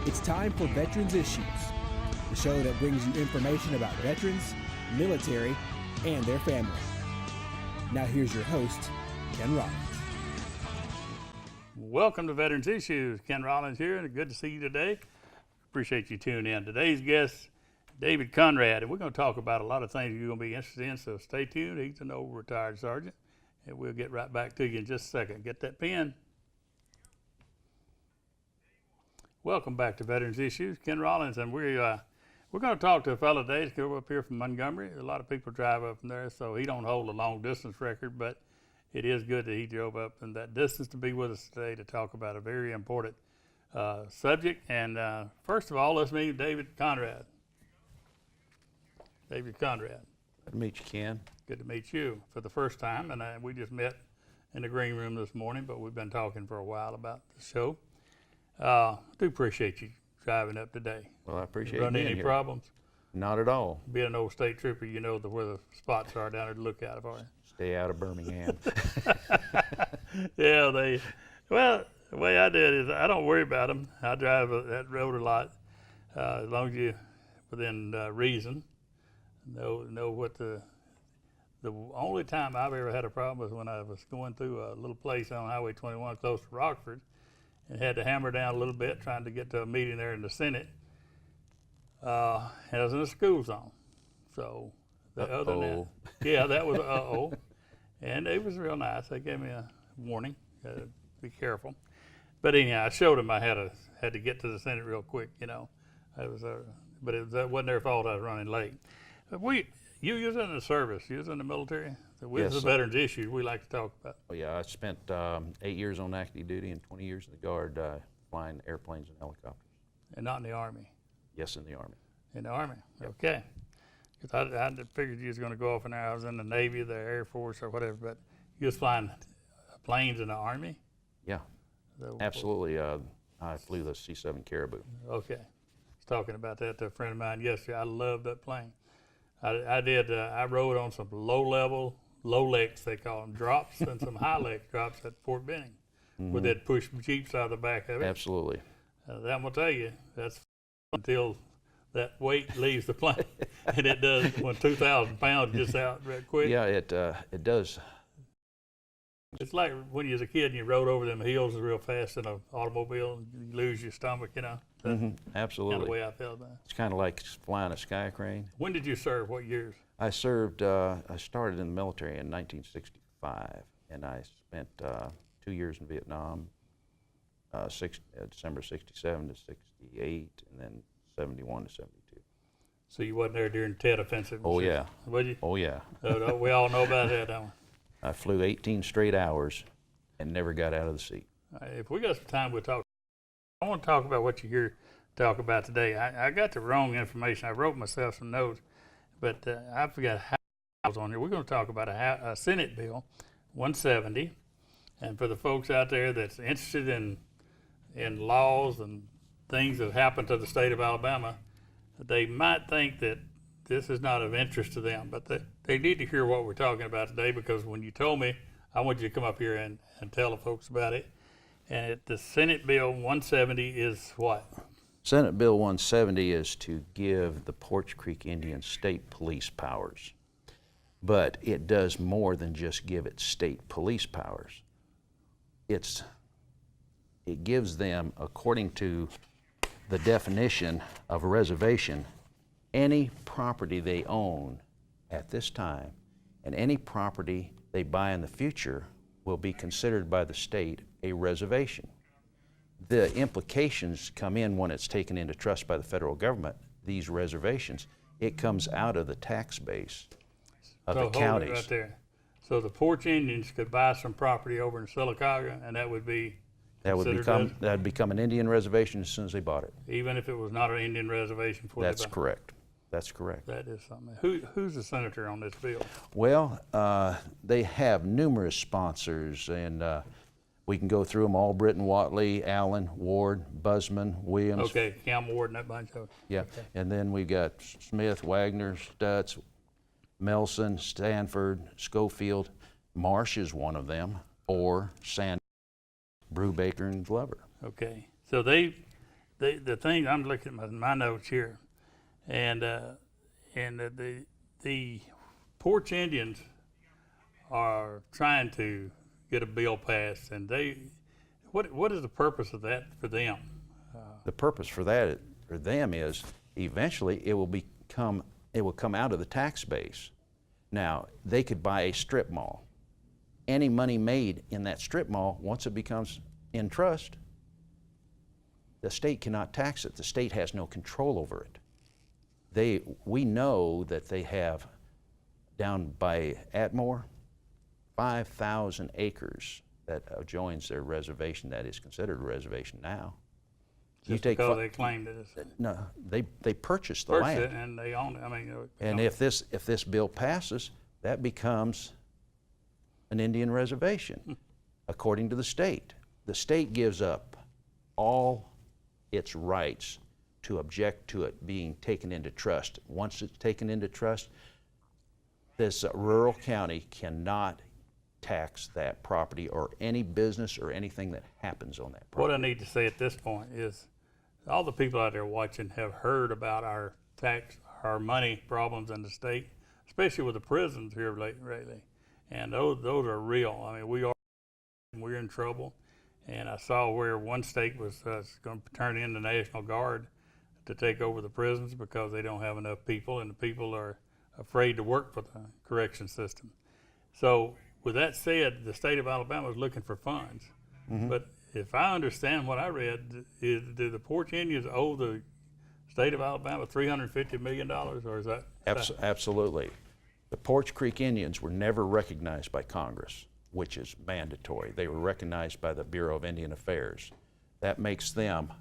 It's time for Veterans Issues, the show that brings you information about veterans, military, and their family. Now here's your host, Ken Rollins. Welcome to Veterans Issues. Ken Rollins here, and good to see you today. Appreciate you tuning in. Today's guest, David Conrad, and we're going to talk about a lot of things you're going to be interested in, so stay tuned. He's an old retired sergeant, and we'll get right back to you in just a second. Get that pen. Welcome back to Veterans Issues. Ken Rollins, and we're going to talk to a fellow today that's come up here from Montgomery. A lot of people drive up from there, so he don't hold a long distance record, but it is good that he drove up in that distance to be with us today to talk about a very important subject. And first of all, let's meet David Conrad. David Conrad. Good to meet you, Ken. Good to meet you for the first time. And we just met in the green room this morning, but we've been talking for a while about the show. I do appreciate you driving up today. Well, I appreciate Run being any here. problems? Not at all. Being an old state trooper, you know where the spots are down there to look out for you. Stay out of Birmingham. Yeah, the way I did is I don't worry about them. I drive that road a lot, as long as you within reason. Know what the only time I've ever had a problem was when I was going through a little place on Highway 21 close to Rockford, and had to hammer down a little bit trying to get to a meeting there in the Senate. And I was in a school zone, so other than that, yeah, that was uh-oh. And it was real nice. They gave me a warning, be careful. But anyhow, I showed them I had to get to the Senate real quick, you know. But that wasn't their fault I was running late. You was in the service, you was in the military. So with Yes, the sir. Veterans Issues we like to talk about. Oh, yeah, I spent 8 years on active duty and 20 years in the Guard flying airplanes and helicopters. And not in the Army. Yes, in the Army. In the Army, okay. Because I figured you was going to go off and I was in the Navy, the Air Force, or whatever, but you was flying planes in the Army? Yeah, So, absolutely. I flew the C-7 Caribou. okay. I was talking about that to a friend of mine yesterday. I love that plane. I rode on some low-level, low-lex, they call them, drops, and some high-lex drops at Fort Benning, where they'd push Jeeps out of the back of it. Absolutely. That I'm going to tell you, that's until that weight leaves the plane, and it does when 2,000 pounds gets out real quick. Yeah, it does. It's like when you was a kid and you rode over them hills real fast in an automobile and you lose your stomach, you know. That's kind of the Absolutely. way I felt about it. It's kind of like flying a sky crane. When did you serve? What years? I served, I started in the military in 1965, and I spent 2 years in Vietnam, December 67 to 68, and then 71 to 72. So you wasn't there during the Tet Offensive? Oh, yeah. Was you? Oh, yeah. We all know about that, don't we? I flew 18 straight hours and never got out of the seat. If we got some time, we'll talk. I want to talk about what you're here to talk about today. I got the wrong information. I wrote myself some notes, but I forgot how I was on here. We're going to talk about a Senate Bill 170, and for the folks out there that's interested in laws and things that happen to the state of Alabama, they might think that this is not of interest to them, but they need to hear what we're talking about today, because when you told me, I want you to come up here and tell the folks about it. And the Senate Bill 170 is what? Senate Bill 170 is to give the Poarch Creek Indian state police powers. But it does more than just give it state police powers. It gives them, according to the definition of a reservation, any property they own at this time and any property they buy in the future will be considered by the state a reservation. The implications come in when it's taken into trust by the federal government, these reservations. It comes out of the tax base of the Hold it counties. right there. So the Poarch Indians could buy some property over in Sylacauga, and that would be That would considered become an Indian reservation as soon as they bought it. even if it was not an Indian reservation for That's correct. That's correct. That is something. Who's the senator on this bill? Well, they have numerous sponsors, and we can go through them all: Britton, Watley, Allen, Ward, Busman, Williams. Okay, Cam Ward and that bunch of. Yeah, Okay. and then we've got Smith, Wagner, Stutz, Melson, Stanford, Schofield. Marsh is one of them, or Sand, Brubaker, and Glover. Okay, so they the thing, I'm looking at my notes here, and the Porch Indians are trying to get a bill passed, and what is the purpose of that for them? The purpose for that for them is eventually it will come out of the tax base. Now, they could buy a strip mall. Any money made in that strip mall, once it becomes in trust, the state cannot tax it. The state has no control over it. We know that they have down by Atmore 5,000 acres that adjoins their reservation that is considered a reservation now. Just because they claimed it. No, they purchased the Purchased land. it and they own it. I mean, And if this bill passes, that becomes an Indian reservation, according to the state. The state gives up all its rights to object to it being taken into trust. Once it's taken into trust, this rural county cannot tax that property or any business or anything that happens on that property. what I need to say at this point is, all the people out there watching have heard about our money problems in the state, especially with the prisons here lately. And those are real. I mean, we're in trouble. And I saw where one state was going to turn in the National Guard to take over the prisons because they don't have enough people, and the people are afraid to work for the correction system. So with that said, the state of Alabama is looking for funds. Mm-hmm. But if I understand what I read, do the Porch Indians owe the state of Alabama $350 million, or is that? Absolutely. The Porch Creek Indians were never recognized by Congress, which is mandatory. They were recognized by the Bureau of Indian Affairs. That makes them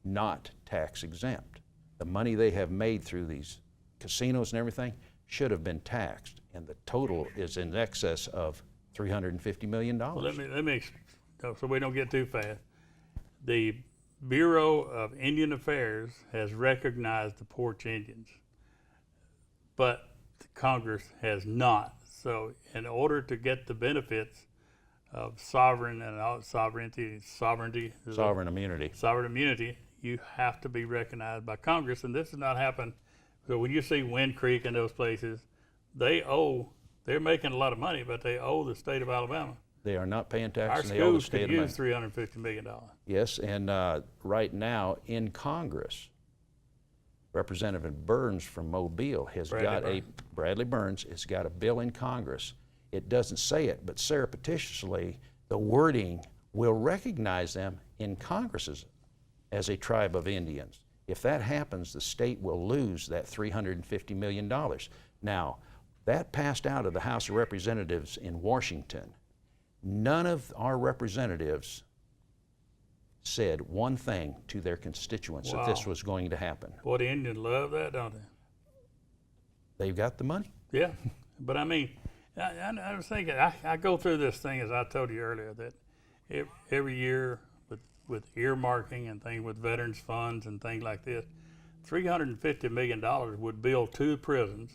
not tax exempt. The money they have made through these casinos and everything should have been taxed, and the total is in excess of $350 million. Well, let me so we don't get too fast. The Bureau of Indian Affairs has recognized the Porch Indians, but Congress has not. So in order to get the benefits of sovereign immunity, you have to be recognized by Congress, and this has not happened. So when you see Wind Creek and those places, they're making a lot of money, but they owe the state of Alabama. They are not paying tax. Our and they owe the schools state could of use $350 million. Yes, and right now in Congress, Representative Burns from Mobile has Bradley Burns has got a bill in Congress. It doesn't say it, but surreptitiously, the wording will recognize them in Congress as a tribe of Indians. If that happens, the state will lose that $350 million. Now, that passed out of the House of Representatives in Washington. None of our representatives said one thing to their constituents that this was going to happen. Boy, the Indians love that, don't they? They've got the money. Yeah, but I mean, I was thinking, I go through this thing, as I told you earlier, that every year with earmarking and things with veterans funds and things like this, $350 million would build 2 prisons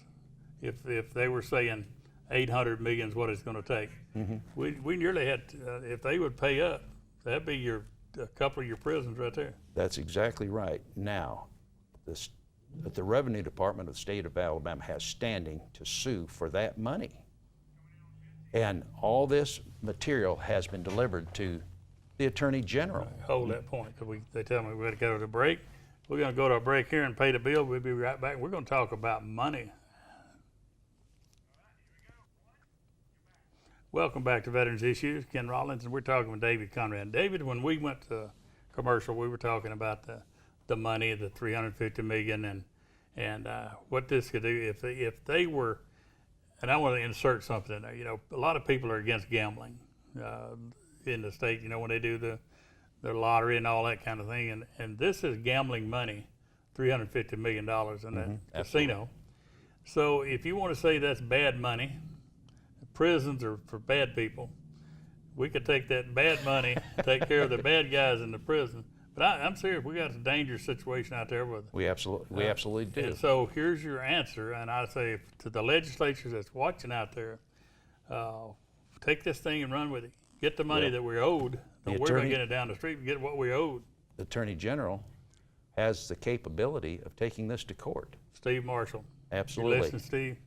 if they were saying 800 million is what it's going to take. Mm-hmm. We nearly had, if they would pay up, that'd be a couple of your prisons right there. That's exactly right. Now, the Revenue Department of the state of Alabama has standing to sue for that money. And all this material has been delivered to the Attorney General. Hold that point, because they tell me we got to go to the break. We're going to go to a break here and pay the bill. We'll be right back. We're going to talk about money. Welcome back to Veterans Issues. Ken Rollins, and we're talking with David Conrad. David, when we went to commercial, we were talking about the money, the $350 million, and what this could do if they were. And I want to insert something in there. You know, a lot of people are against gambling in the state. You know, when they do the lottery and all that kind of thing, and this is gambling money, $350 million in that casino. So if you want to say that's bad money, prisons are for bad people. We could take that bad money, take care of the bad guys in the prison. But I'm serious. We got a dangerous situation out there with. We absolutely do. And so here's your answer, and I say to the legislature that's watching out there, take this thing and run with it. Get the money that we're owed. We're going to get it down the street and get what we owed. The Attorney General has the capability of taking this to court. Steve Marshall. Absolutely. You listen, Steve?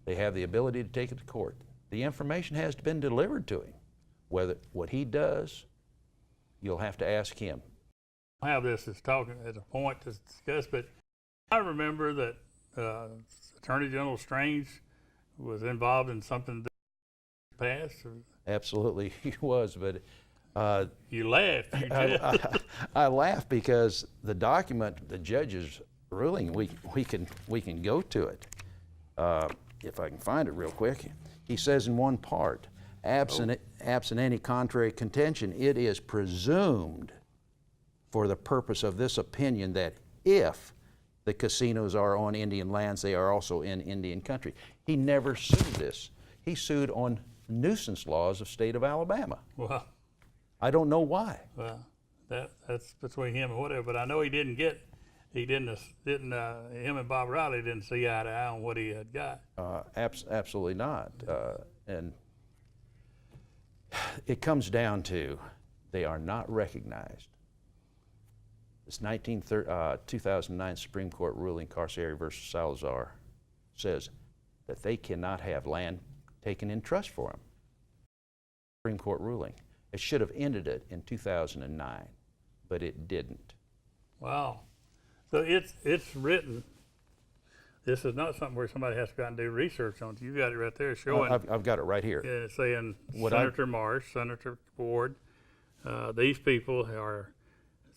They have the ability to take it to court. The information has been delivered to him. Whether what he does, you'll have to ask him. I have this as talking as a point to discuss, but I remember that Attorney General Strange was involved in something that passed. Absolutely, he was, but You laughed. You did. I laugh because the document, the judge's ruling, we can go to it. If I can find it real quick. He says in one part, absent any contrary contention, it is presumed for the purpose of this opinion that if the casinos are on Indian lands, they are also in Indian country. He never sued this. He sued on nuisance laws of state of Alabama. Well, I don't know why. that's between him and whatever. But I know him and Bob Riley didn't see eye to eye on what he had got. Absolutely not. And it comes down to they are not recognized. This 2009 Supreme Court ruling, Carcieri versus Salazar, says that they cannot have land taken in trust for them. Supreme Court ruling. It should have ended it in 2009, but it didn't. Wow. So it's written. This is not something where somebody has to go out and do research on it. You got it right there showing. I've got it right here. Yeah, it's saying Senator Marsh, Senator Ford, these people are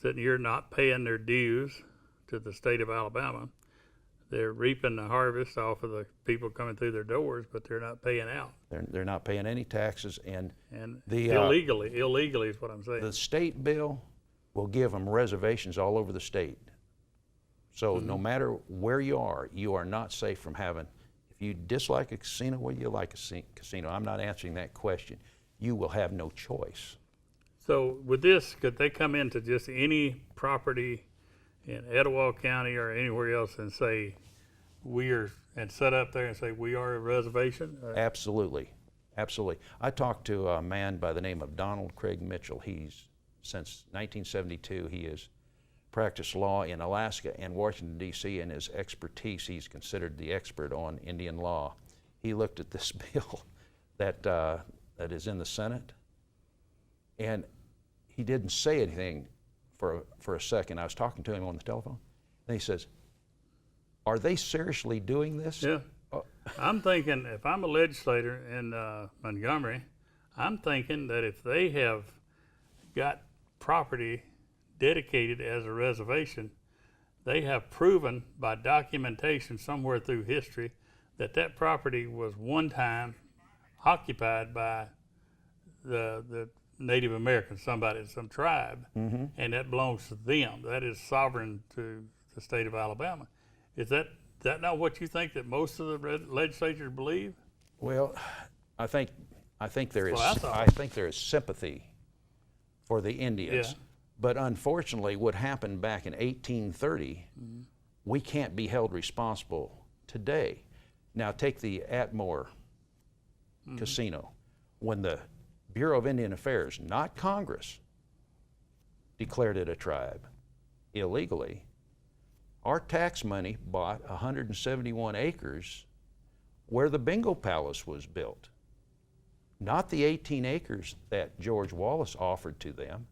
sitting here not paying their dues to the state of Alabama. They're reaping the harvest off of the people coming through their doors, but they're not paying out. They're not paying any taxes, and the illegally is what I'm saying. The state bill will give them reservations all over the state. So no matter where you are not safe from having, if you dislike a casino, well, you like a casino. I'm not answering that question. You will have no choice. So with this, could they come into just any property in Etowah County or anywhere else and say, and set up there and say, we are a reservation? Absolutely, absolutely. I talked to a man by the name of Donald Craig Mitchell. Since 1972, he has practiced law in Alaska and Washington, D.C., and his expertise, he's considered the expert on Indian law. He looked at this bill that is in the Senate, and he didn't say anything for a second. I was talking to him on the telephone, and he says, "Are they seriously doing this?" Yeah. I'm thinking, if I'm a legislator in Montgomery, I'm thinking that if they have got property dedicated as a reservation, they have proven by documentation somewhere through history that that property was one time occupied by the Native Americans, some tribe, and that belongs to them. That is sovereign to the state of Alabama. Is that not what you think that most of the legislatures believe? Well, I think there is. That's what I I think there is sympathy for the Indians, Yeah. but unfortunately, what happened back in 1830, we can't be held responsible today. Now, take the Atmore Casino. When the Bureau of Indian Affairs, not Congress, declared it a tribe illegally, our tax money bought 171 acres where the Bingo Palace was built. Not the 18 acres that George Wallace offered to them.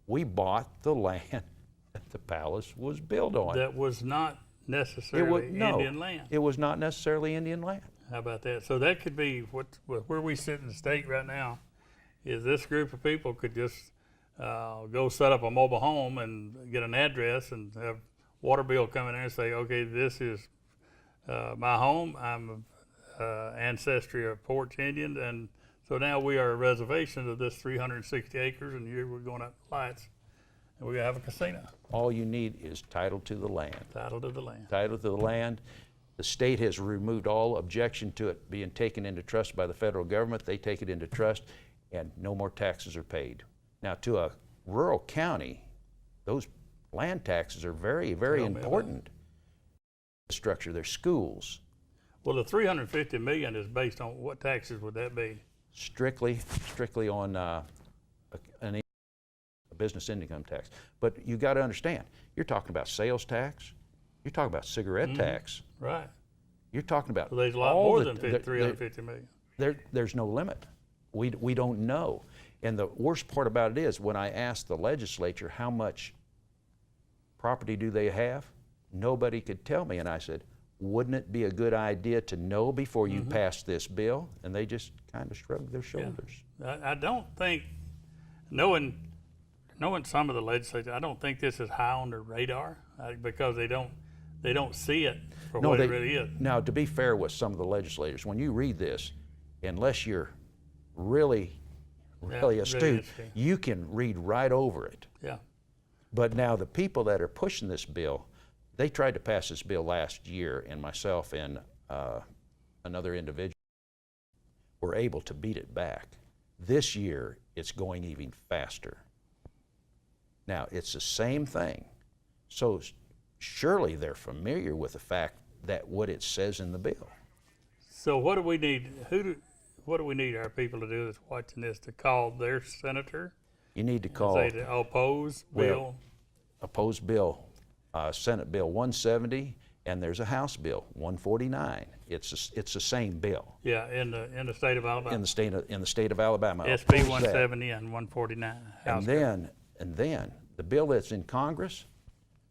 We bought the land that the palace was built on. That was not necessarily Indian land. It was not necessarily Indian land. How about that? So that could be where we sit in the state right now, is this group of people could just go set up a mobile home and get an address and have water bill come in there and say, okay, this is my home. I'm ancestry of Porch Indian, and so now we are a reservation of this 360 acres, and here we're going up lights, and we're going to have a casino. All you need is title to the land. Title to the land. Title to the land. The state has removed all objection to it being taken into trust by the federal government. They take it into trust, and no more taxes are paid. Now, to a rural county, those land taxes are very, very important. Structure their schools. Well, the $350 million is based on what taxes would that be? Strictly on business income tax. But you got to understand, you're talking about sales tax, you're talking about cigarette tax, Right. you're talking about So there's a lot all more the- than 350 million. there's no limit. We don't know. And the worst part about it is when I asked the legislature how much property do they have, nobody could tell me. And I said, wouldn't it be a good idea to know before you pass this bill? And they just kind of shrugged their shoulders. I don't think, knowing some of the legislature, I don't think this is high on their radar because they don't see it for what it really is. Now, to be fair with some of the legislators, when you read this, unless you're really astute, you can read right over it. Yeah. But now the people that are pushing this bill, they tried to pass this bill last year, and myself and another individual were able to beat it back. This year, it's going even faster. Now, it's the same thing. So surely they're familiar with the fact that what it says in the bill. So what do we need? What do we need our people to do that's watching this to call their senator? You need to call Say to oppose bill. opposed bill, Senate Bill 170, and there's a House Bill 149. It's the same bill Yeah, in the state of Alabama. in the state of Alabama. SB Oppose that. 170 and 149. House bill. And then the bill that's in Congress,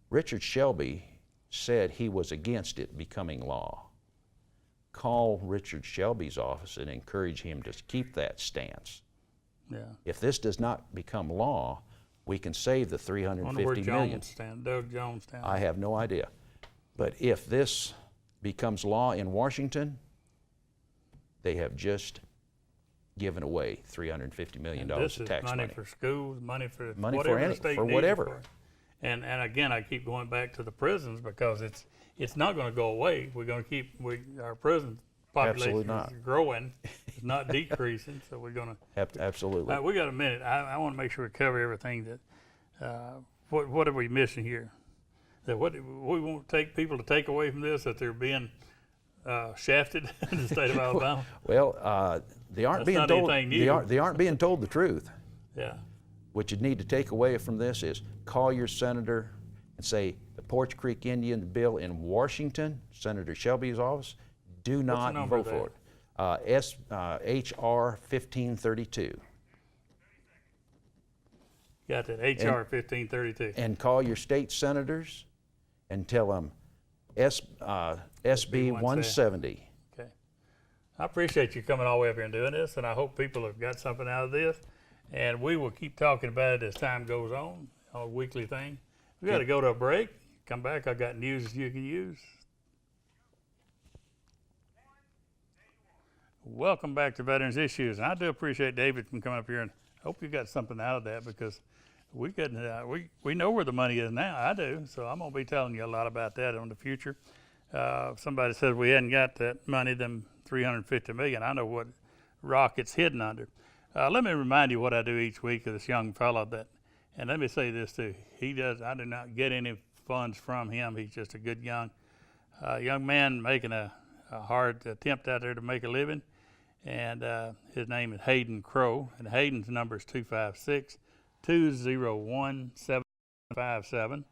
Richard Shelby said he was against it becoming law. Call Richard Shelby's office and encourage him to keep that stance. Yeah. If this does not become law, we can save the I wonder where $350 million. Doug Jones stands. I have no idea. But if this becomes law in Washington, they have just given away $350 million This of is tax money money. for schools, money for Money for whatever any- the state for needs it whatever. for. And again, I keep going back to the prisons because it's not going to go away. We're going to keep our prison population Absolutely not. is growing, it's not decreasing. So we're going to. Absolutely. We got a minute. I want to make sure we cover everything that. What are we missing here? That what we won't take people to take away from this that they're being shafted in the state of Alabama. Well, they aren't That's being not told. anything new. They aren't being told the truth. Yeah. What you need to take away from this is call your senator and say the Porch Creek Indian bill in Washington, Senator Shelby's office, do not number vote for it. HR 1532. Got that HR 1532. And call your state senators and tell them SB 170. Okay. I appreciate you coming all the way up here and doing this, and I hope people have got something out of this. And we will keep talking about it as time goes on a weekly thing. We got to go to a break. Come back. I got news you can use. Welcome back to Veterans Issues. And I do appreciate David from coming up here, and hope you got something out of that because we know where the money is now. I do, so I'm gonna be telling you a lot about that in the future. Somebody says we hadn't got that money, them $350 million. I know what rock it's hidden under. Let me remind you what I do each week of this young fella and let me say this too. I do not get any funds from him. He's just a good young man making a hard attempt out there to make a living. And his name is Hayden Crow. And Hayden's number is 256-201-7757.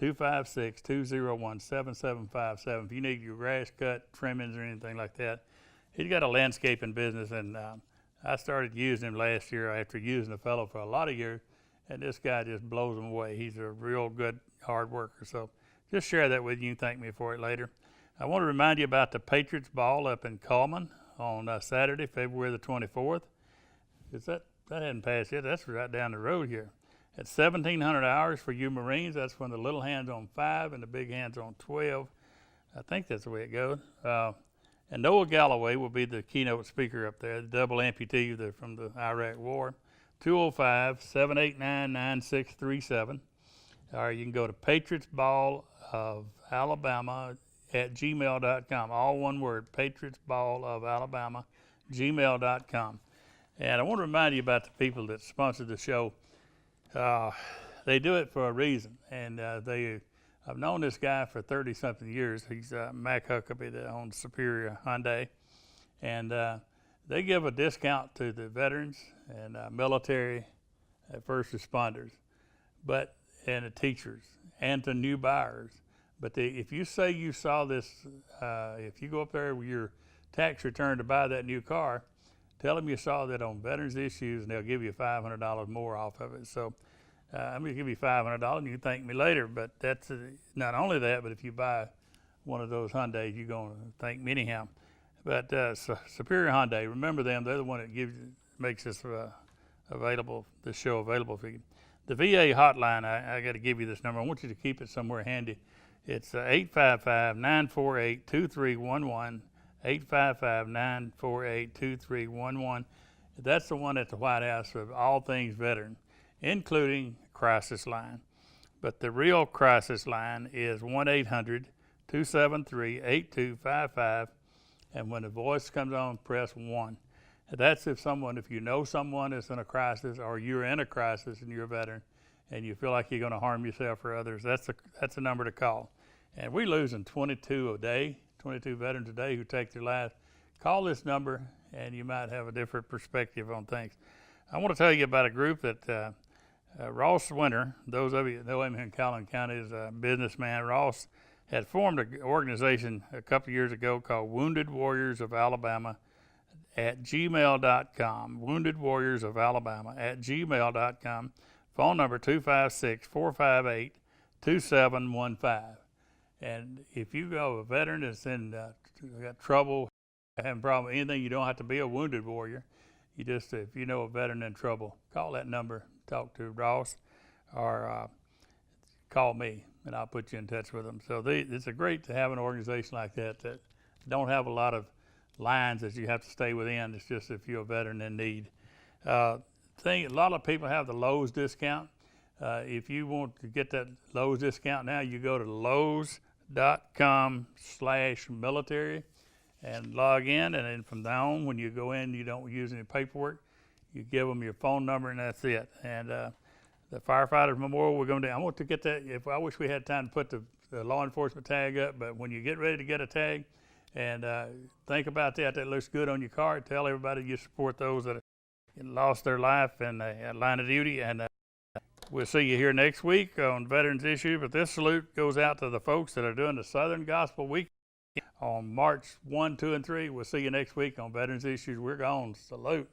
256-201-7757. If you need your grass cut, trimmings, or anything like that. He's got a landscaping business, and I started using him last year after using the fellow for a lot of years, and this guy just blows him away. He's a real good, hard worker. So just share that with you and thank me for it later. I want to remind you about the Patriots Ball up in Coleman on Saturday, February the 24th. That hadn't passed yet. That's right down the road here. At 1,700 hours for you Marines. That's when the little hand's on 5 and the big hand's on 12. I think that's the way it goes. And Noah Galloway will be the keynote speaker up there, the double amputee from the Iraq War. 205-789-9637. Or you can go to patriotsballofalabama@gmail.com. All one word, patriotsballofalabama@gmail.com. And I want to remind you about the people that sponsor the show. They do it for a reason. And I've known this guy for 30-something years. He's Mac Huckabee that owns Superior Hyundai. And they give a discount to the veterans and military first responders, and the teachers, and to new buyers. But if you say you saw this, if you go up there with your tax return to buy that new car, tell them you saw that on Veterans Issues, and they'll give you $500 more off of it. So I'm going to give you $500, and you can thank me later. But that's not only that, but if you buy one of those Hyundais, you're going to thank me anyhow. But Superior Hyundai, remember them. They're the one that makes this available, this show available for you. The VA hotline, I got to give you this number. I want you to keep it somewhere handy. It's 855-948-2311, 855-948-2311. That's the one at the White House for all things veteran, including crisis line. But the real crisis line is 1-800-273-8255, and when the voice comes on, press 1. That's if you know someone is in a crisis, or you're in a crisis and you're a veteran, and you feel like you're going to harm yourself or others. That's a number to call. And we're losing 22 veterans a day who take their lives. Call this number, and you might have a different perspective on things. I want to tell you about a group that Ross Winter, those of you that know him in Collin County, is a businessman. Ross had formed an organization a couple of years ago called Wounded Warriors of Alabama at gmail.com. Wounded Warriors of Alabama at gmail.com. Phone number 256-458-2715. And if you go a veteran that's got trouble, having a problem, anything, you don't have to be a wounded warrior. You just, if you know a veteran in trouble, call that number, talk to Ross, or call me, and I'll put you in touch with them. So it's great to have an organization like that don't have a lot of lines that you have to stay within. It's just if you're a veteran in need. A lot of people have the Lowe's discount. If you want to get that Lowe's discount now, you go to lowes.com/military and log in, and then from now on, when you go in, you don't use any paperwork. You give them your phone number, and that's it. And the Firefighters Memorial, we're going to. I want to get that. I wish we had time to put the law enforcement tag up, but when you get ready to get a tag, and think about that looks good on your card. Tell everybody you support those that lost their life in the line of duty, and we'll see you here next week on Veterans Issue. But this salute goes out to the folks that are doing the Southern Gospel Week on March 1, 2, and 3. We'll see you next week on Veterans Issues. We're gone. Salute.